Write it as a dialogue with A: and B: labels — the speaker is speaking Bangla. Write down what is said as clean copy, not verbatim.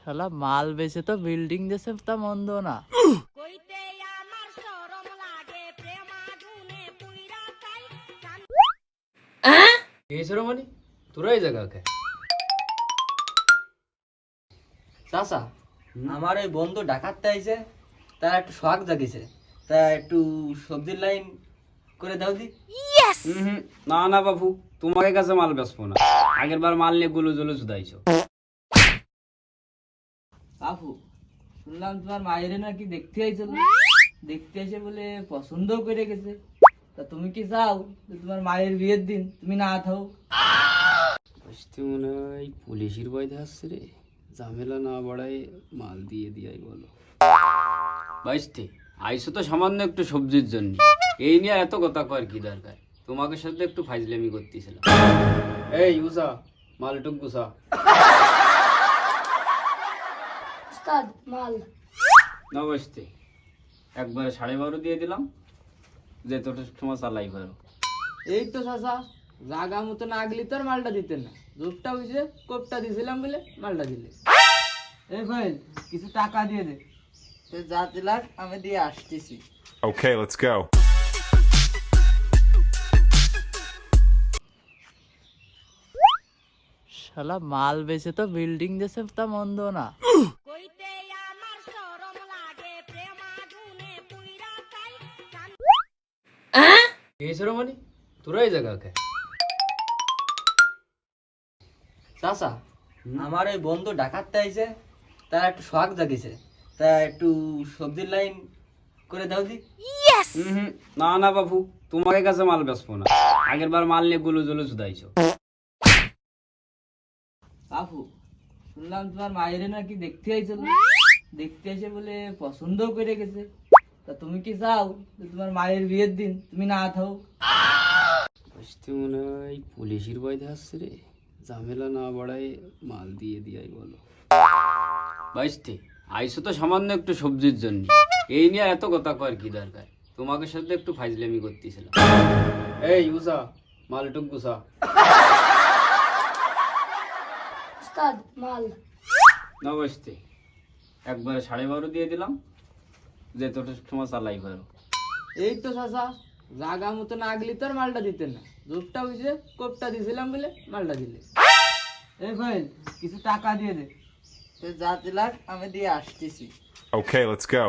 A: শালা মাল বেচে তো বিল্ডিং দেশে তা মন্দ না।
B: মানে তোরাই জায়গা কে চাচা, আমার ওই বন্ধু ডাকাতটা আইছে, তার একটু শখ জাগিছে, তা একটু সবজির লাইন করে দাও দি।
C: না না বাবু, তোমাকে কাছে মাল বেচবো না। আগের বার মাল নিয়ে গুলো জুলো শুধাইছো।
B: বাবু, শুনলাম তোমার মায়ের নাকি দেখতে আইছিল, দেখতে এসে বলে পছন্দ করে গেছে, তা তুমি কি চাও যে তোমার মায়ের বিয়ের দিন তুমি না থাও?
C: বুঝতে মনে হয় পুলিশের বাইরে আসছে রে, ঝামেলা না বাড়াই মাল দিয়ে দিয়াই বলো। বাইশতে আইসো তো সামান্য একটু সবজির জন্য, এই নিয়ে এত কথা কর কি দরকার? তোমাকে সাথে একটু ফাইজলামি করতেছিলাম। এই উষা, মালটুক গুছা।
D: উস্তাদ মাল।
C: না বসতে একবারে 12:30 দিয়ে দিলাম, যে তোর সময় চালাই পারো।
B: এই তো চাচা, জাগা মতো না আগলি তোর মালটা দিতেন না, রূপটা বুঝে কোপটা দিয়েছিলাম বলে মালটা দিলে। এই ভাই, কিছু টাকা দিয়ে দে, যা দিলার আমি দিয়ে আসতেছি।
E: Okay, let's go.
A: শালা মাল বেচে তো বিল্ডিং দেশে তা মন্দ না।
B: মানে তোরাই জায়গা কে চাচা, আমার ওই বন্ধু ডাকাতটা আইছে, তার একটু শখ জাগিছে, তা একটু সবজির লাইন করে দাও দি।
C: না না বাবু, তোমাকে কাছে মাল বেচবো না। আগের বার মাল নিয়ে গুলো জুলো শুধাইছো।
B: বাবু, শুনলাম তোমার মায়ের নাকি দেখতে আইছিল, দেখতে এসে বলে পছন্দ করে গেছে, তা তুমি কি চাও যে তোমার মায়ের বিয়ের দিন তুমি না থাও?
C: বুঝতে মনে হয় পুলিশের বাইরে আসছে রে, ঝামেলা না বাড়াই মাল দিয়ে দিয়াই বলো। বাইশতে আইসো তো সামান্য একটু সবজির জন্য, এই নিয়ে এত কথা কর কি দরকার? তোমাকে সাথে একটু ফাইজলামি করতেছিলাম। এই উষা, মালটুক গুছা।
D: উস্তাদ মাল।
C: না বসতে একবারে 12:30 দিয়ে দিলাম, যে তোর সময় চালাই পারো।
B: এই তো চাচা, জাগা মতো না আগলি তোর মালটা দিতেন না, রূপটা বুঝে কোপটা দিয়েছিলাম বলে মালটা দিলে। এই ভাই, কিছু টাকা দিয়ে দে, যা দিলার আমি দিয়ে আসতেছি।
E: Okay, let's go.